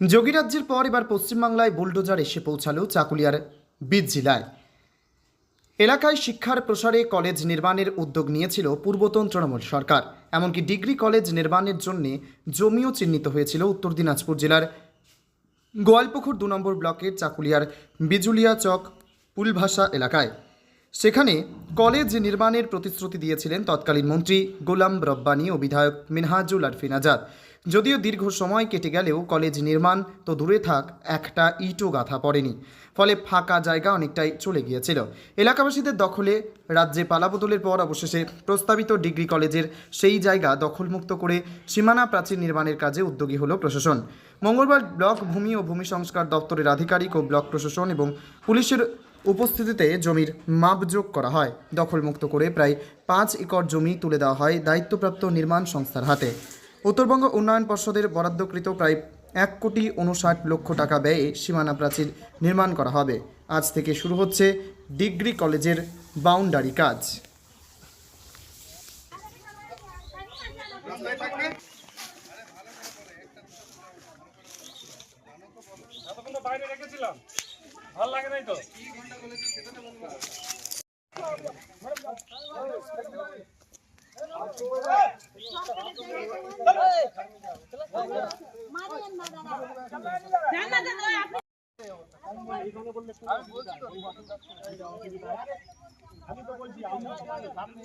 যোগীরাজ্যের পর এবার পশ্চিমবাংলায় বুলডোজার এসে পৌঁছালো চাকুলিয়ার বীজ জেলায়। এলাকায় শিক্ষার প্রসারে কলেজ নির্মাণের উদ্যোগ নিয়েছিল পূর্বতন তৃণমূল সরকার। এমনকি ডিগ্রি কলেজ নির্মাণের জন্য জমিও চিহ্নিত হয়েছিল উত্তর দিনাজপুর জেলার গোয়ালপুকুর 2 নম্বর ব্লকের চাকুলিয়ার বিজুলিয়া চক পুলভাষা এলাকায়। সেখানে কলেজ নির্মাণের প্রতিশ্রুতি দিয়েছিলেন তৎকালীন মন্ত্রী গোলাম রব্বানী ও বিধায়ক মিনহাজুল আরফিন আজাদ। যদিও দীর্ঘ সময় কেটে গেলেও কলেজ নির্মাণ তো দূরে থাক, একটা ইটও গাঁথা পড়েনি। ফলে ফাঁকা জায়গা অনেকটাই চলে গিয়েছিল এলাকাবাসীদের দখলে। রাজ্যে পালাবদলের পর অবশেষে প্রস্তাবিত ডিগ্রি কলেজের সেই জায়গা দখলমুক্ত করে সীমানা প্রাচীর নির্মাণের কাজে উদ্যোগী হলো প্রশাসন। মঙ্গলবার ব্লক ভূমি ও ভূমি সংস্কার দপ্তরের আধিকারিক ও ব্লক প্রশাসন এবং পুলিশের উপস্থিতিতে জমির মাপজোক করা হয়। দখলমুক্ত করে প্রায় 5 একর জমি তুলে দেওয়া হয় দায়িত্বপ্রাপ্ত নির্মাণ সংস্থার হাতে। উত্তরবঙ্গ উন্নয়ন পর্ষদের বরাদ্দকৃত প্রায় 1,59,00,000 টাকা ব্যয়ে সীমানা প্রাচীর নির্মাণ করা হবে। আজ থেকে শুরু হচ্ছে ডিগ্রি কলেজের বাউন্ডারি কাজ। বাইরে রেখেছিলাম, ভালো লাগে নাই তো। আমি তো বলছি আমরা সামনে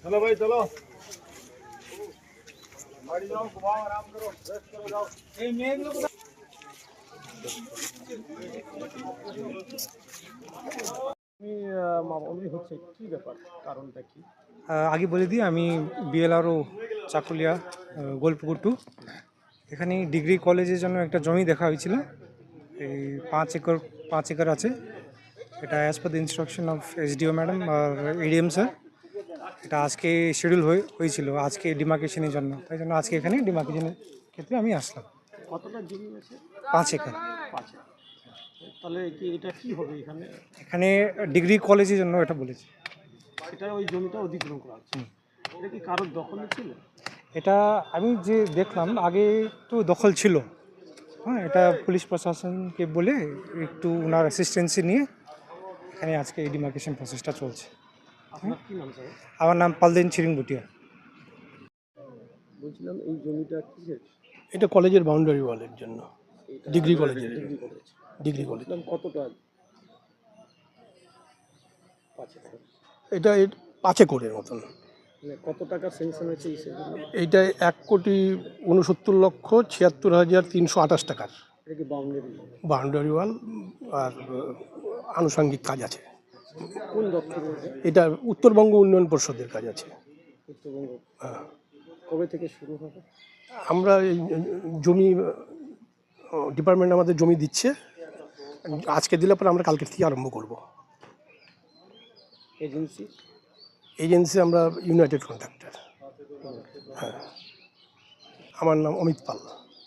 चलो भाई चलो गाड़ी जाओ, घुमाओ, आराम करो, रेस्ट करो, जाओ। হচ্ছে কি ব্যাপার, কারণটা কি? আগে বলে দিই, আমি বিএলআরও চাকুলিয়া গোয়ালপুকুর 2। এখানে ডিগ্রি কলেজের জন্য একটা জমি দেখা হয়েছিল। এই 5 একর আছে। এটা as per the instruction of SDO madam আর এডিএম স্যার। এটা আজকে শিডিউল হয়েছিল আজকে ডিমার্কেশনের জন্য, তাই জন্য আজকে এখানে ডিমার্কেশনের ক্ষেত্রে আমি আসলাম। কতটা জমি আছে? 5 একর। 5 একর। তাহলে কি এটা কি হবে এখানে? এখানে ডিগ্রি কলেজের জন্য এটা বলেছি। এটা ওই জমিটা অধিগ্রহণ করা হচ্ছে। এটা কি কারোর দখলে ছিল? এটা আমি যে দেখলাম আগে তো দখল ছিল। হ্যাঁ, এটা পুলিশ প্রশাসনকে বলে একটু ওনার অ্যাসিস্ট্যান্সি নিয়ে এখানে আজকে এই ডিমার্কেশন প্রসেসটা চলছে। আপনার কি নাম স্যার? আমার নাম পালদিন চিরিং বুটিয়া। বলছিলাম এই জমিটা কিসের? এটা কলেজের বাউন্ডারি ওয়ালের জন্য, ডিগ্রি কলেজের। ডিগ্রি কলেজ কতটা? 5 একর। এটা 5 একরের মতন। মানে কত টাকা স্যাংশন হয়েছে এই জন্য? এইটা 1,69,76,328 টাকার এটা কি বাউন্ডারি? বাউন্ডারি ওয়াল আর আনুষঙ্গিক কাজ আছে। কোন দপ্তর? এটা উত্তরবঙ্গ উন্নয়ন পর্ষদের কাজ আছে। উত্তরবঙ্গ। হ্যাঁ। কবে থেকে শুরু হবে? আমরা এই জমি ডিপার্টমেন্ট আমাদের জমি দিচ্ছে, আজকে দিলে পরে আমরা কালকে থেকে আরম্ভ করব। এজেন্সি আমরা ইউনাইটেড কন্ট্রাক্টর। হ্যাঁ, আমার নাম অমিত পাল।